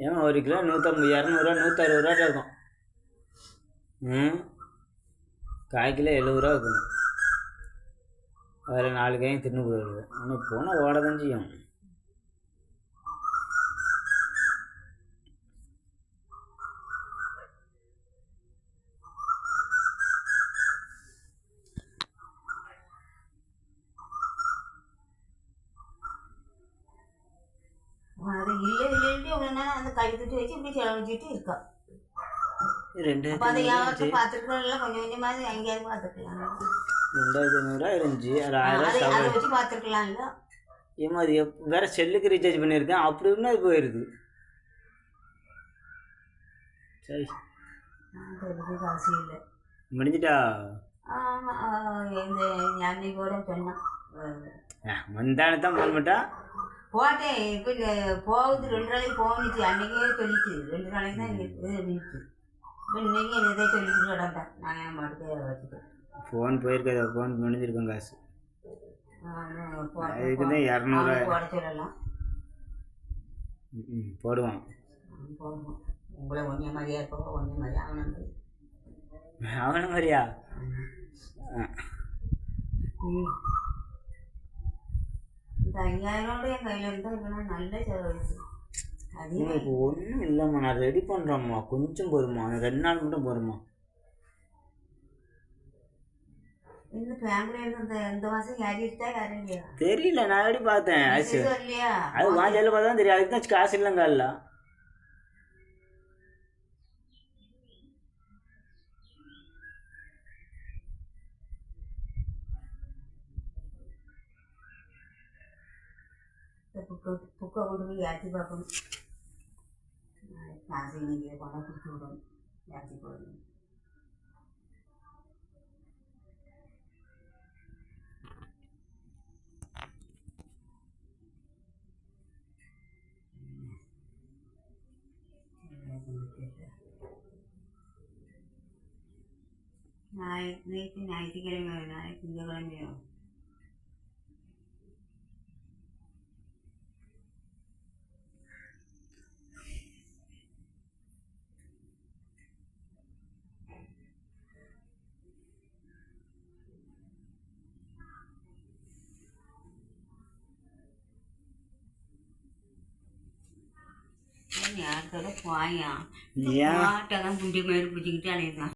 ஏன் 1 கிலோ 150 200 160 இருக்கும். ம் 1/4 கிலோ 70 இருக்கணும். அதில் 4 காயும் தின்னு போயிடுது. ஆனால் போனால் ஓட தான் செய்யும். அது இல்லை இல்லைன்ட்டு இவ்வளோ நேரம் அந்த கழுத்துட்டு வச்சு இப்படி செலவழிச்சிட்டு இருக்கா. 2000 அப்போ அதை யாவட்டும் பார்த்துருக்கலாம், கொஞ்சம் கொஞ்சமாவது எங்கேயாவது பார்த்துருக்கலாம். 2500 இருந்துச்சு. அது அதை வச்சு பார்த்துருக்கலாம். இல்லை ஏமா அது வேற செல்லுக்கு ரீசார்ஜ் பண்ணியிருக்கேன். அப்படி இன்னும் அது போயிடுது. சரி காசு இல்லை முடிஞ்சிட்டா. இந்த ஞானி கூட சொன்னான் வந்தானே தான் போக மாட்டா. போட்டேன். இப்போ போகுது 2 நாளைக்கு போகணுச்சு. அன்றைக்கே சொல்லிச்சு 2 நாளைக்கு தான் இருந்துச்சு. இன்னைக்கு என்னதே சொல்லிட்டு கிடந்தேன். நான் என் மாட்டுக்கு வச்சுட்டேன். ஃபோன் போயிருக்காது. ஃபோன் முடிஞ்சிருக்கேன் காசு. இதுக்கு தான் 200 போட சொல்லலாம். போடுவான். போடுவோம். உங்களை ஒன்றே மாதிரியா இருப்போம். ஒன்றே மாதிரி அவன மாதிரியா? இந்த 5000 என் கையில் இருந்தால் இதெல்லாம் நல்ல செலவழிச்சு. இப்போ ஒன்றும் இல்லைம்மா. நான் ரெடி பண்ணுறேம்மா. கொஞ்சம் போருமா. 2 நாள் மட்டும் போருமா. இந்த ஃபேமிலியில் இந்த மாதம் யாரும் இருக்கா யாரும் இல்லையா தெரியல. நான் எப்படி பார்த்தேன். இல்லையா? அது வாஞ்சால பார்த்தா தெரியும். அதுக்கு தான் காசு இல்லைங்க. இல்லை புக்கை கொண்டு போய் ஏற்றி பார்க்கணும். காசு நீங்கள் பணம் கொடுத்து விடணும். ஏற்றி போடணும். நேற்று ஞாயிற்றுக்கிழமை நாளைக்கு திங்கக்கிழமையோ யார்கிட்ட போயா மாட்டை தான் குண்டி மாதிரி பிடிச்சிக்கிட்டு அலையிருந்தான்.